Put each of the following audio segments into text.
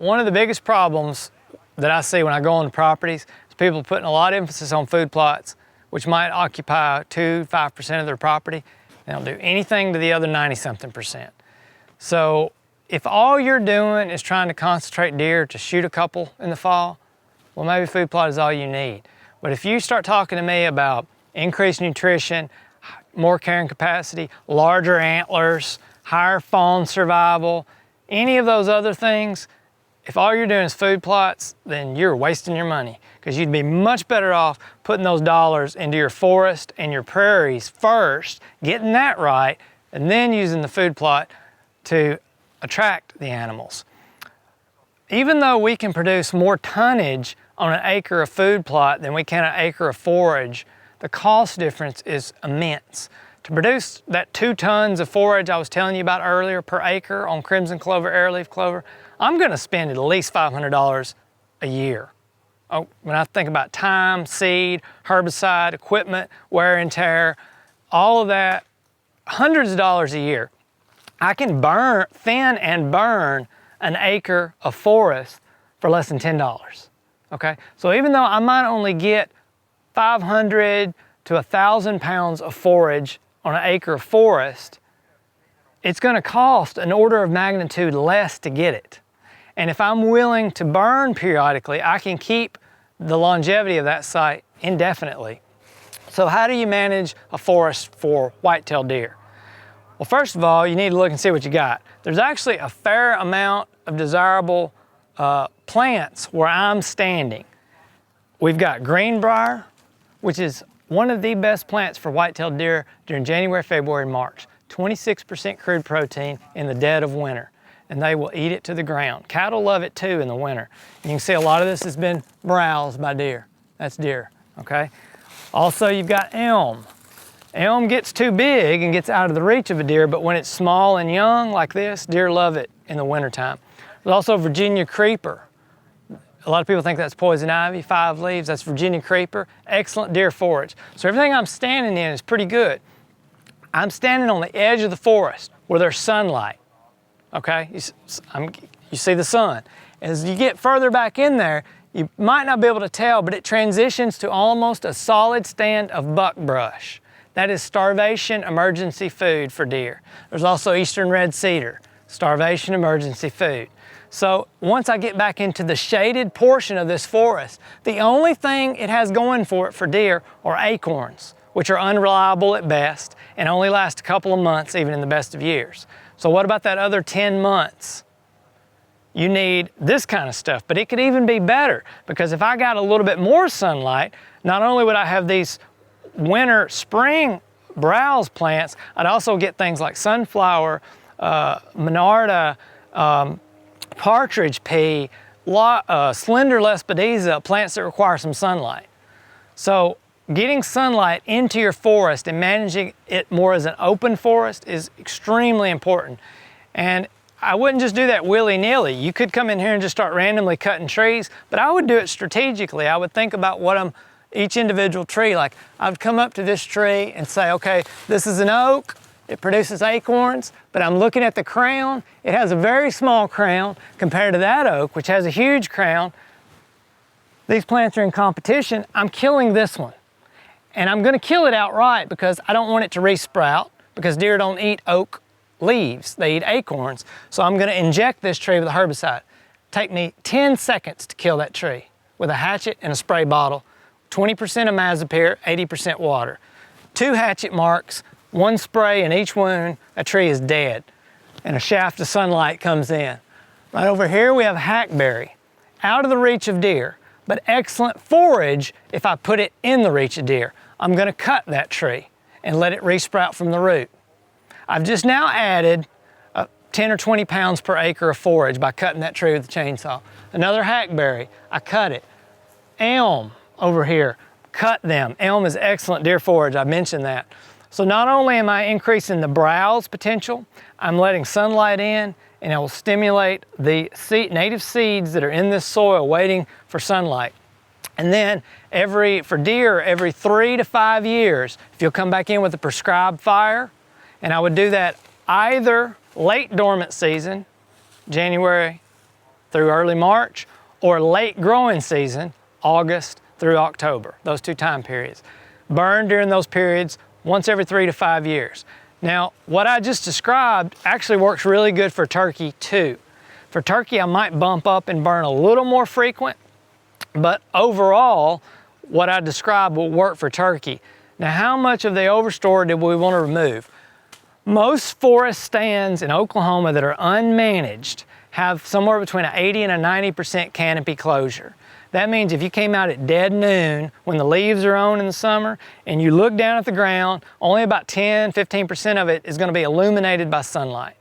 one of the biggest problems that I see when I go on properties is people putting a lot of emphasis on food plots, which might occupy 2-5% of their property. They don't do anything to the other 90-something%. So if all you're doing is trying to concentrate deer to shoot a couple in the fall, well, maybe food plot is all you need. But if you start talking to me about increased nutrition, more carrying capacity, larger antlers, higher fawn survival, any of those other things, if all you're doing is food plots, then you're wasting your money, because you'd be much better off putting those dollars into your forest and your prairies first, getting that right, and then using the food plot to attract the animals. Even though we can produce more tonnage on an acre of food plot than we can an acre of forage, the cost difference is immense. To produce that 2 tons of forage I was telling you about earlier per acre on crimson clover, arrowleaf clover, I'm gonna spend at least $500 a year. Oh, when I think about time, seed, herbicide, equipment, wear and tear, all of that, hundreds of dollars a year. I can thin and burn an acre of forest for less than $10, okay? So even though I might only get 500 to 1,000 pounds of forage on an acre of forest, it's gonna cost an order of magnitude less to get it. And if I'm willing to burn periodically, I can keep the longevity of that site indefinitely. So how do you manage a forest for white-tailed deer? Well, first of all, you need to look and see what you got. There's actually a fair amount of desirable plants where I'm standing. We've got green briar, which is one of the best plants for white-tailed deer during January, February, and March. 26% crude protein in the dead of winter, and they will eat it to the ground. Cattle love it too in the winter. You can see a lot of this has been browsed by deer. That's deer, okay? Also, you've got elm. Elm gets too big and gets out of the reach of a deer, but when it's small and young like this, deer love it in the wintertime. There's also Virginia creeper. A lot of people think that's poison ivy, 5 leaves. That's Virginia creeper, excellent deer forage. So everything I'm standing in is pretty good. I'm standing on the edge of the forest where there's sunlight, okay? You see the sun. As you get further back in there, you might not be able to tell, but it transitions to almost a solid stand of buckbrush. That is starvation emergency food for deer. There's also eastern red cedar, starvation emergency food. So once I get back into the shaded portion of this forest, the only thing it has going for it for deer are acorns, which are unreliable at best and only last a couple of months, even in the best of years. So what about that other 10 months? You need this kind of stuff, but it could even be better, because if I got a little bit more sunlight, not only would I have these winter, spring browse plants, I'd also get things like sunflower, monarda, partridge pea, slender lespedeza, plants that require some sunlight. So getting sunlight into your forest and managing it more as an open forest is extremely important. And I wouldn't just do that willy-nilly. You could come in here and just start randomly cutting trees, but I would do it strategically. I would think about what each individual tree, like I would come up to this tree and say, okay, this is an oak, it produces acorns, but I'm looking at the crown. It has a very small crown compared to that oak, which has a huge crown. These plants are in competition. I'm killing this one. And I'm gonna kill it outright because I don't want it to re-sprout, because deer don't eat oak leaves, they eat acorns. So I'm gonna inject this tree with a herbicide. Take me 10 seconds to kill that tree with a hatchet and a spray bottle, 20% imazapyr, 80% water. 2 hatchet marks, 1 spray in each wound, a tree is dead, and a shaft of sunlight comes in. Right over here we have hackberry, out of the reach of deer, but excellent forage if I put it in the reach of deer. I'm gonna cut that tree and let it re-sprout from the root. I've just now added 10 or 20 pounds per acre of forage by cutting that tree with a chainsaw. Another hackberry, I cut it. Elm over here, cut them. Elm is excellent deer forage, I mentioned that. So not only am I increasing the browse potential, I'm letting sunlight in, and it will stimulate the native seeds that are in this soil waiting for sunlight. And then for deer, every 3 to 5 years, if you'll come back in with a prescribed fire, and I would do that either late dormant season, January through early March, or late growing season, August through October, those 2 time periods. Burn during those periods once every 3 to 5 years. Now, what I just described actually works really good for turkey too. For turkey, I might bump up and burn a little more frequent, but overall, what I described will work for turkey. Now, how much of the overstory do we want to remove? Most forest stands in Oklahoma that are unmanaged have somewhere between an 80 and a 90% canopy closure. That means if you came out at dead noon when the leaves are on in the summer and you look down at the ground, only about 10–15% of it is going to be illuminated by sunlight.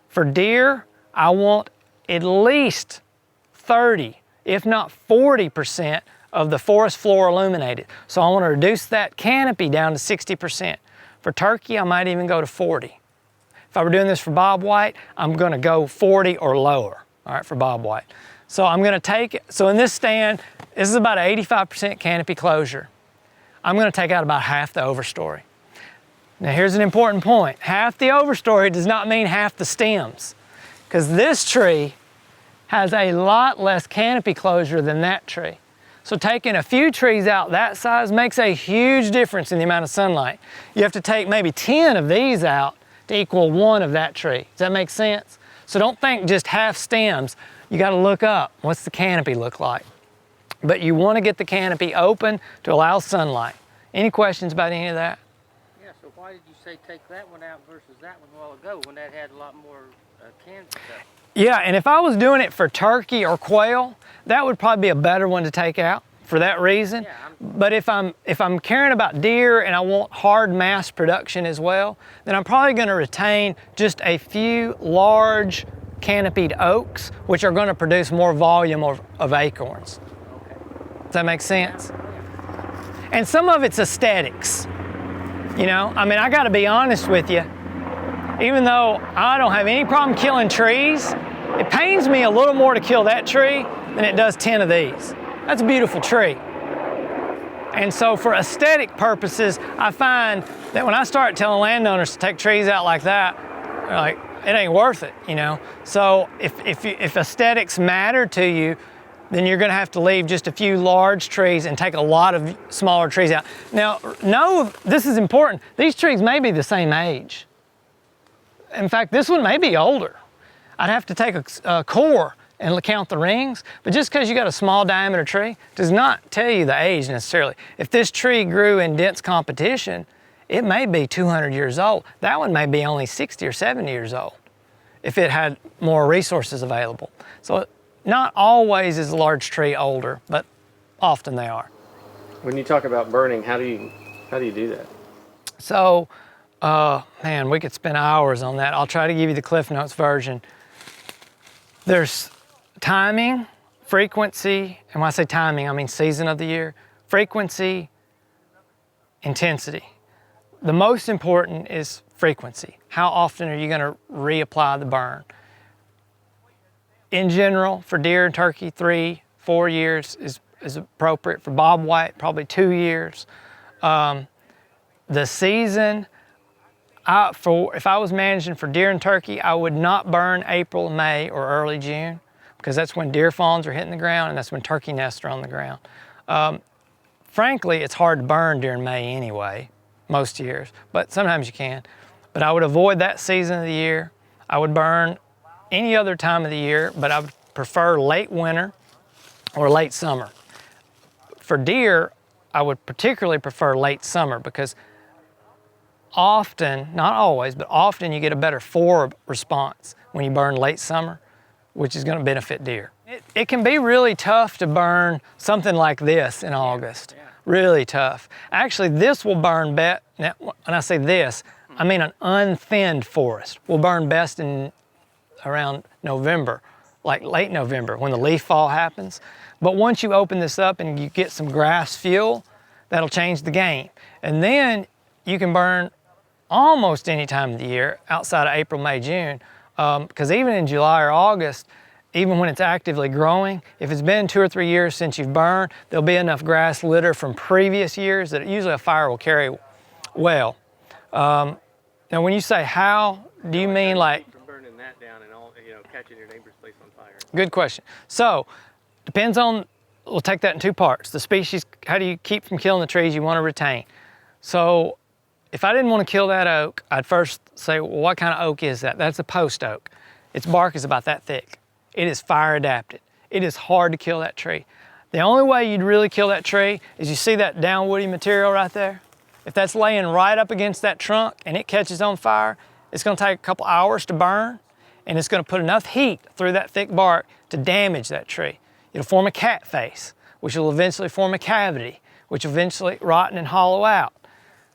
For deer, I want at least 30, if not 40% of the forest floor illuminated. So I want to reduce that canopy down to 60%. For turkey, I might even go to 40. If I were doing this for bobwhite, I'm going to go 40 or lower, all right, for bobwhite. So I'm going to take, so in this stand, this is about an 85% canopy closure. I'm going to take out about half the overstory. Now here's an important point. Half the overstory does not mean half the stems, because this tree has a lot less canopy closure than that tree. So taking a few trees out that size makes a huge difference in the amount of sunlight. You have to take maybe 10 of these out to equal 1 of that tree. Does that make sense? So don't think just half stems. You got to look up. What's the canopy look like? But you want to get the canopy open to allow sunlight. Any questions about any of that? Yeah, so why did you say take that one out versus that one a while ago when that had a lot more canopy stuff? Yeah, and if I was doing it for turkey or quail, that would probably be a better one to take out for that reason. Yeah, but if I'm caring about deer and I want hard mass production as well, then I'm probably going to retain just a few large canopied oaks, which are going to produce more volume of acorns. Okay. Does that make sense? And some of it's aesthetics. You know, I mean, I got to be honest with you. Even though I don't have any problem killing trees, it pains me a little more to kill that tree than it does 10 of these. That's a beautiful tree. And so for aesthetic purposes, I find that when I start telling landowners to take trees out like that, they're like, it ain't worth it, you know? So if aesthetics matter to you, then you're gonna have to leave just a few large trees and take a lot of smaller trees out. Now, no, this is important. These trees may be the same age. In fact, this one may be older. I'd have to take a core and count the rings, but just because you got a small diameter tree does not tell you the age necessarily. If this tree grew in dense competition, it may be 200 years old. That one may be only 60 or 70 years old if it had more resources available. So not always is a large tree older, but often they are. When you talk about burning, how do you do that? So, man, we could spend hours on that. I'll try to give you the Cliff Notes version. There's timing, frequency, and when I say timing, I mean season of the year, frequency, intensity. The most important is frequency. How often are you going to reapply the burn? In general, for deer and turkey, 3–4 years is appropriate. For bobwhite, probably 2 years. The season, if I was managing for deer and turkey, I would not burn April, May, or early June, because that's when deer fawns are hitting the ground and that's when turkey nests are on the ground. Frankly, it's hard to burn during May anyway, most years, but sometimes you can. But I would avoid that season of the year. I would burn any other time of the year, but I would prefer late winter or late summer. For deer, I would particularly prefer late summer because often, not always, but often you get a better forb response when you burn late summer, which is going to benefit deer. It can be really tough to burn something like this in August. Yeah. Really tough. Actually, this will burn best. Now, when I say this, I mean an unthinned forest will burn best in around November, like late November when the leaf fall happens. But once you open this up and you get some grass fuel, that'll change the game. And then you can burn almost any time of the year outside of April, May, June, because even in July or August, even when it's actively growing, if it's been 2 or 3 years since you've burned, there'll be enough grass litter from previous years that usually a fire will carry well. Now when you say how, do you mean like? From burning that down and all, catching your neighbor's place on fire? Good question. So, depends on, we'll take that in two parts. The species, how do you keep from killing the trees you want to retain? So, if I didn't want to kill that oak, I'd first say, well, what kind of oak is that? That's a post oak. Its bark is about that thick. It is fire adapted. It is hard to kill that tree. The only way you'd really kill that tree is you see that down woody material right there? If that's laying right up against that trunk and it catches on fire, it's going to take a couple hours to burn, and it's going to put enough heat through that thick bark to damage that tree. It'll form a cat face, which will eventually form a cavity, which will eventually rotten and hollow out.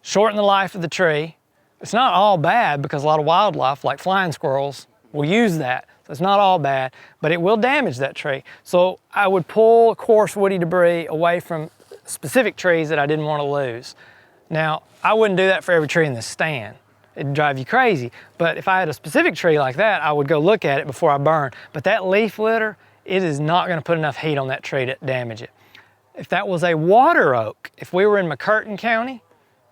Shorten the life of the tree. It's not all bad because a lot of wildlife, like flying squirrels, will use that. So it's not all bad, but it will damage that tree. So I would pull coarse woody debris away from specific trees that I didn't want to lose. Now, I wouldn't do that for every tree in this stand. It'd drive you crazy. But if I had a specific tree like that, I would go look at it before I burn. But that leaf litter, it is not going to put enough heat on that tree to damage it. If that was a water oak, if we were in McCurtain County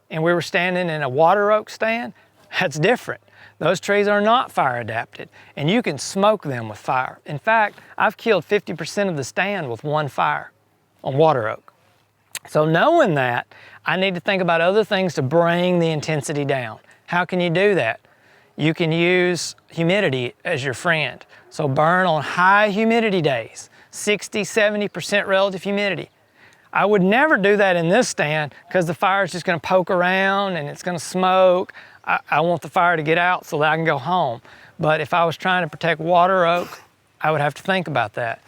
and we were standing in a water oak stand, that's different. Those trees are not fire adapted, and you can smoke them with fire. In fact, I've killed 50% of the stand with one fire on water oak. So knowing that, I need to think about other things to bring the intensity down. How can you do that? You can use humidity as your friend. So burn on high humidity days, 60, 70% relative humidity. I would never do that in this stand because the fire is just going to poke around and it's going to smoke. I want the fire to get out so that I can go home. But if I was trying to protect water oak, I would have to think about that.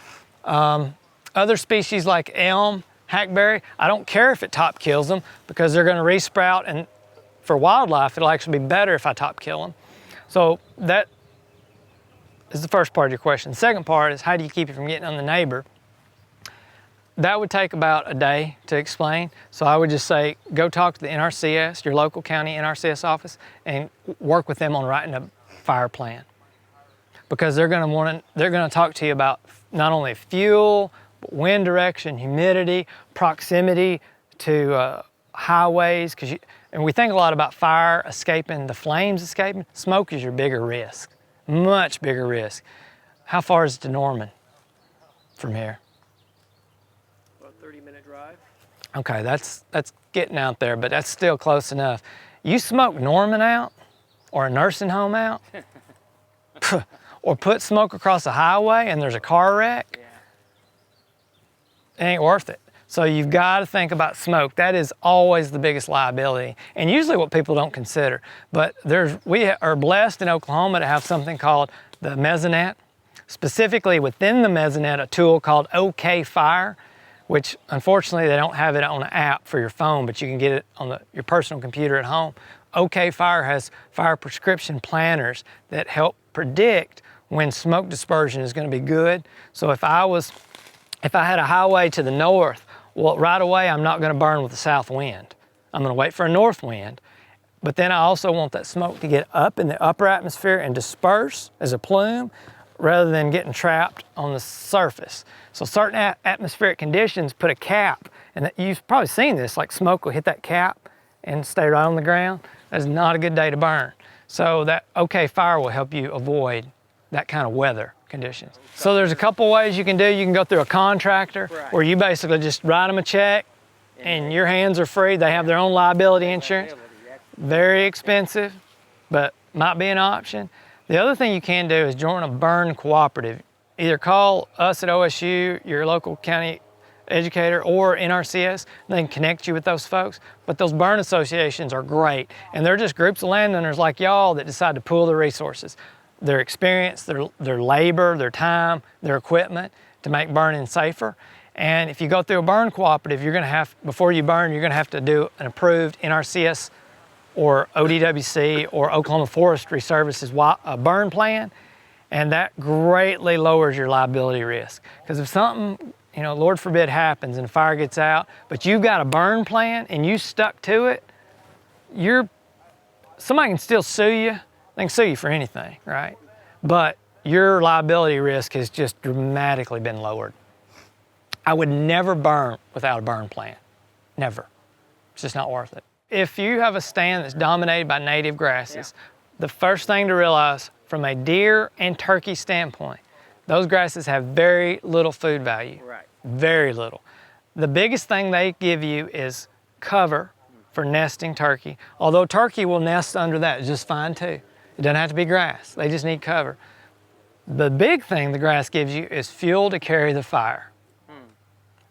Other species like elm, hackberry, I don't care if it top kills them because they're going to resprout, and for wildlife, it'll actually be better if I top kill them. So that is the first part of your question. The second part is how do you keep it from getting on the neighbor? That would take about a day to explain. So I would just say, go talk to the NRCS, your local county NRCS office, and work with them on writing a fire plan. Because they're gonna talk to you about not only fuel, but wind direction, humidity, proximity to highways, and we think a lot about fire escaping, the flames escaping. Smoke is your bigger risk, much bigger risk. How far is it to Norman from here? 30-minute drive. Okay, that's getting out there, but that's still close enough. You smoke Norman out, or a nursing home out, or put smoke across a highway and there's a car wreck, it ain't worth it. So you've got to think about smoke. That is always the biggest liability, and usually what people don't consider. But we are blessed in Oklahoma to have something called the mesonet. Specifically within the mesonet, a tool called OK Fire, which unfortunately they don't have it on an app for your phone, but you can get it on your personal computer at home. OK Fire has fire prescription planners that help predict when smoke dispersion is going to be good. So if I had a highway to the north, well, right away I'm not going to burn with the south wind. I'm going to wait for a north wind. But then I also want that smoke to get up in the upper atmosphere and disperse as a plume rather than getting trapped on the surface. So certain atmospheric conditions put a cap, and you've probably seen this, like smoke will hit that cap and stay right on the ground. That's not a good day to burn. So that OK Fire will help you avoid that kind of weather conditions. So there's a couple ways you can do. You can go through a contractor where you basically just write them a check and your hands are free. They have their own liability insurance. Very expensive, but might be an option. The other thing you can do is join a burn cooperative. Either call us at OSU, your local county educator, or NRCS. They can connect you with those folks. But those burn associations are great, and they're just groups of landowners like y'all that decide to pool their resources, their experience, their labor, their time, their equipment to make burning safer. And if you go through a burn cooperative, you're gonna have, before you burn, you're gonna have to do an approved NRCS or ODWC or Oklahoma Forestry Services burn plan, and that greatly lowers your liability risk. Because if something, Lord forbid happens and fire gets out, but you've got a burn plan and you stuck to it, somebody can still sue you. They can sue you for anything, right? But your liability risk has just dramatically been lowered. I would never burn without a burn plan, never. It's just not worth it. If you have a stand that's dominated by native grasses, the first thing to realize, from a deer and turkey standpoint, those grasses have very little food value. Right. Very little. The biggest thing they give you is cover for nesting turkey, although turkey will nest under that just fine too. It doesn't have to be grass, they just need cover. The big thing the grass gives you is fuel to carry the fire. All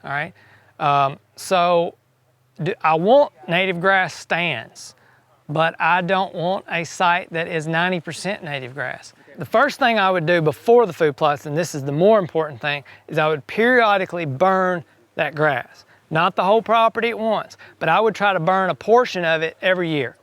right, I want native grass stands, but I don't want a site that is 90% native grass. The first thing I would do before the food plots, and this is the more important thing, is I would periodically burn that grass. Not the whole property at once, but I would try to burn a portion of it every year.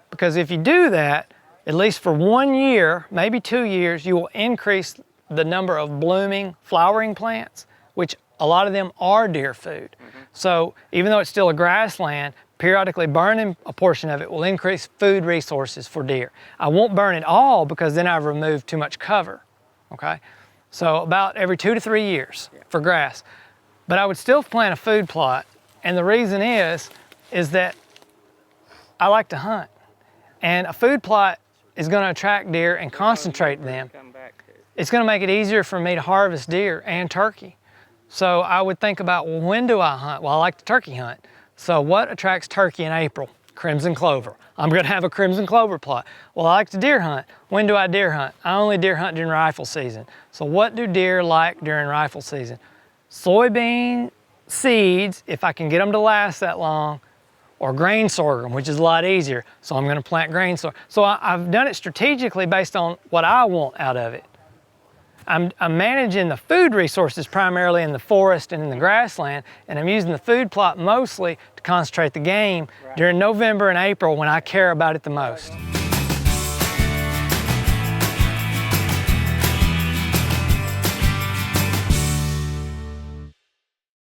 Because if you do that, at least for 1 year, maybe 2 years, you will increase the number of blooming, flowering plants, which a lot of them are deer food. So even though it's still a grassland, periodically burning a portion of it will increase food resources for deer. I won't burn it all because then I've removed too much cover, okay? So about every 2 to 3 years for grass. But I would still plant a food plot, and the reason is that I like to hunt. And a food plot is gonna attract deer and concentrate them. It's gonna make it easier for me to harvest deer and turkey. So I would think about, well, when do I hunt? Well, I like to turkey hunt. So what attracts turkey in April? Crimson clover. I'm gonna have a crimson clover plot. Well, I like to deer hunt. When do I deer hunt? I only deer hunt during rifle season. So what do deer like during rifle season? Soybean seeds, if I can get them to last that long, or grain sorghum, which is a lot easier. So I'm gonna plant grain sorghum. So I've done it strategically based on what I want out of it. I'm managing the food resources primarily in the forest and in the grassland, and I'm using the food plot mostly to concentrate the game during November and April when I care about it the most.